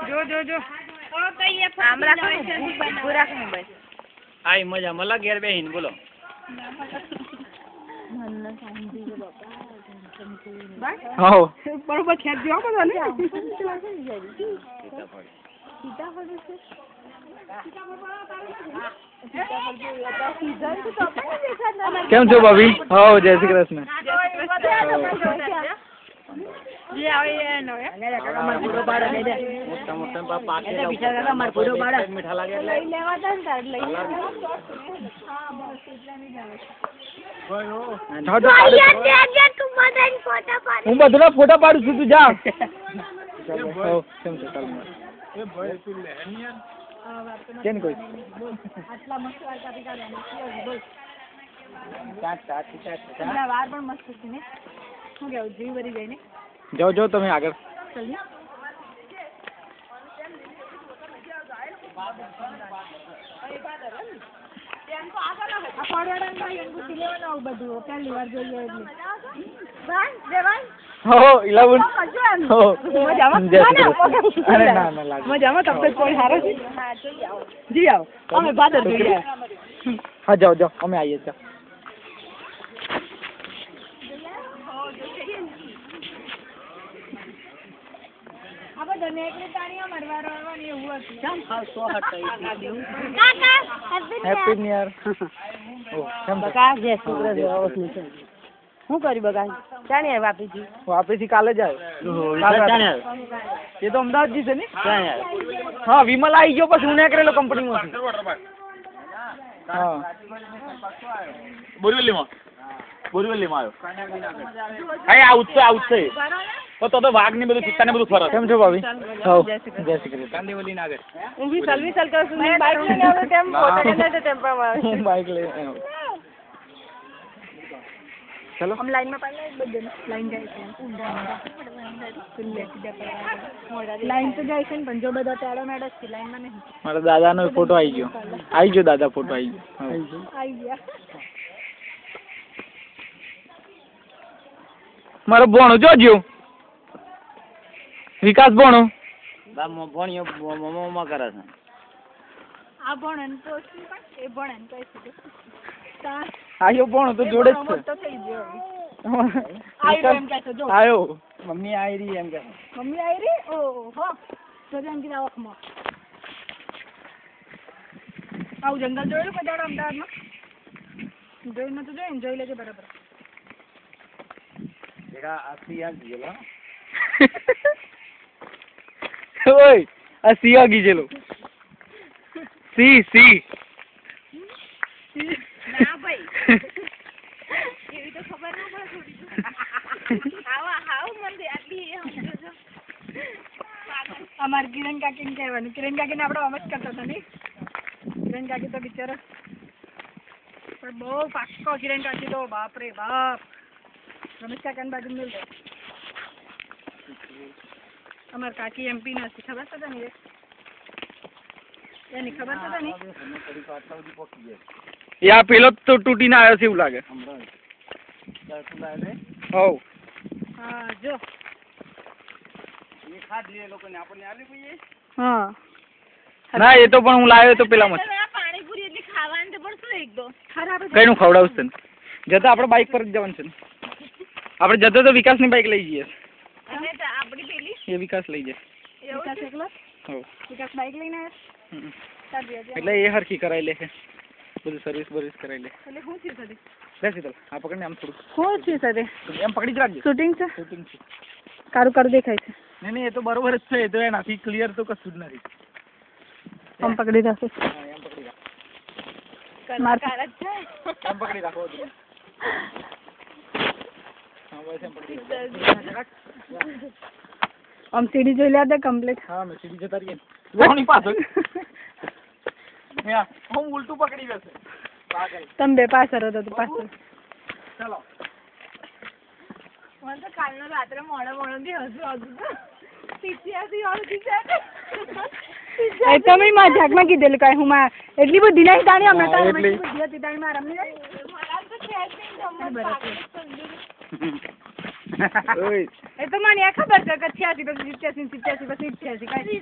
જો જો જો આઈ મજા મલા ઘેર બેહીને બોલો હા બરોબર ખેત જો બધો ને કેમ છો ભાભી? હા જય શ્રી કૃષ્ણ. હું બધા ફોટા પાડું છું, તું જા. કેમ કોઈ જાઓ જાઓ તમે આગળ. હા જાઓ જાઓ અમે આવીએ છીએ. Happy new year. શું કર્યું બગા? ક્યાં આવ્યા વાપીથી? વાપીથી કાલે જ આવ્યો. એ તો અમદાવાદ જી છે ને. હા વિમલ આવી ગયો પછી હું કરેલો કંપનીમાં. હા બોરીવલીમાં આવ્યો. આઉટ છે તો વાઘ ને બધું ચિત્તા ને બધું ફરક. કેમ છો ભાભી? હા જય શ્રી કૃષ્ણ. કાંદીવલી ના આગળ હું બી સર્વિસ કરું છું. બાઈક લઈને આવ્યો તેમ ફોટો લેને ટેમ્પામાં આવે. બાઈક લઈને चलो हम लाइन में पहले बदल लाइन जाए लाइन तो जाए છે પણ જો બધા તાળો મેડસ થી લાઈન માં નહીં. મારા દાદાનો ફોટો આવી ગયો દાદા ફોટો આવી ગયા. મારો ભણો જોજો વિકાસ ભણો ભણ્યો મમ્મા કરે છે. આ ભણન તો શું પણ એ ભણન તો છે આયો ભણો તો જોડે જ છે. તો થઈ ગયો આયો એમ કહે છે જો આયો મમ્મી આવી રહી એમ કહે. મમ્મી આવી રહી ઓ હો તો જેમ કે આખમાં આવું જંગલ જોયેલું કદાચ અમદાવાદમાં જોઈને તો જોઈને જોઈ લેજે બરાબર. ઓય આ સી આગી જેલો સી ના ભાઈ એવી તો ખબર ના પડે થોડી. હાવ મને આટલી સમજો અમાર કિરણ કાકીને કહેવાનું. કિરણ કાકીને આપણે આમ જ કરતા હતા ને. કિરણ કાકી તો બિચારા પણ બહુ પાક્કો કિરણ કાકી તો બાપ રે બાપ. રમેશ કાકાની બાજુ મિલ દે. અમાર કાકી એમપી ના છે ખબર છે ને એની ખબર છે ને. યા પેલો તો તૂટીને આવ્યો છે એવું લાગે. હો હા જો એ ખાધી એ લોકોને આપણને આલી પઈએ. હા ના એ તો પણ હું લાવ્યો તો પેલામાં પાણીપુરી એટલે ખાવાનું તો પડશે એકદમ ખરાબ. કઈ નું ખવડાવશે ને જતા આપણે બાઈક પર જ જવાનું છે ને. આપણે જતો તો વિકાસ ની બાઈક લઈ જઈએ. અને આપણી પેલી એ વિકાસ લઈ જાય. વિકાસ એકલો હો વિકાસ બાઈક લઈને આવ્યો. એટલે એ હરખી કરાવી લે છે બધું સર્વિસ કરાવી લે. એટલે શું છે સદી લે સીતલ આ પકડને આમ થોડું શું છે સદી એમ પકડી જ રાખજો. શૂટિંગ છે શૂટિંગ છે. કારું દેખાય છે. નહીં એ તો બરોબર જ છે. એ તો એનાથી ક્લિયર તો કશું જ નથી. આમ પકડી રાખે. એમ પકડી રાખો. માર કાર જ છે. એમ પકડી રાખો. હા બસ એમ પકડી રાખો. આમ સીડી જોઈ લે દે કમ્પ્લીટ. હા મેં સીડી જતા રહીએ. લોની પાછળ યા હું ઉલટું પકડી જશે. પાગલ તમે બે પાછળ હતો તો પાછળ. ચલો મને તો કાલનો રાત્રે મોડો થી હસું એ તો મેં મજાકમાં કીધેલું કઈ હું એટલી બધી નહીં તાણી હમણાં બધી હતી તાણી મારા રમી ઓય એ તો મને આ ખબર છે કે 86 પછી 87 પછી 88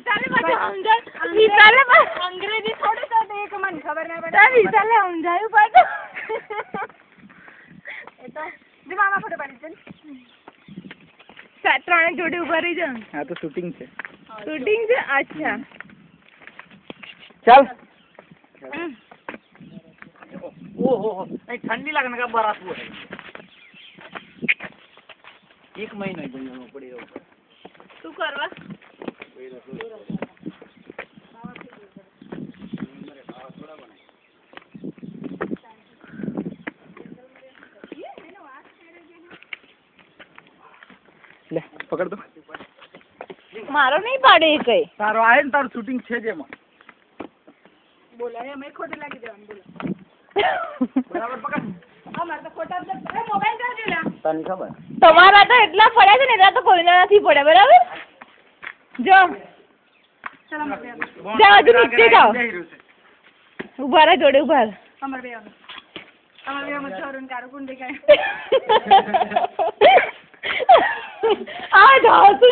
અંગ્રેજી થોડું તો એક મને ખબર ના પડે વિશાલે સમજાયું પાછું એ તો જે મામા ફોટો પાડી છે ત્રણે જોડે ઉભા રહી જાવ આ તો શૂટિંગ છે શૂટિંગ છે અચ્છા ચાલ ઓહો ઠંડી લાગે ને બરાત હોય 1 મહિનો બન્યો પડી રહ્યો શું કરવા લે પકડ દો મારો નહીં પાડે કઈ તારો આવે ને તારું શૂટિંગ છે જ એમાં બોલાય અમે ખોટે લાગી દેવાનું બોલો બરાબર પકડ અમાર તો ખોટા મોબાઈલ કાઢી લે તને ખબર તમારા તો એટલા પડ્યા છે ને એટલા તો કોઈના નથી પડ્યા બરાબર જો જાઓ હજુ નીચે જાઓ ઉભા રહે જોડે ઉભા રહે અમાર બે છોરું કારું કુંડ દેખાય આ જાઓ તો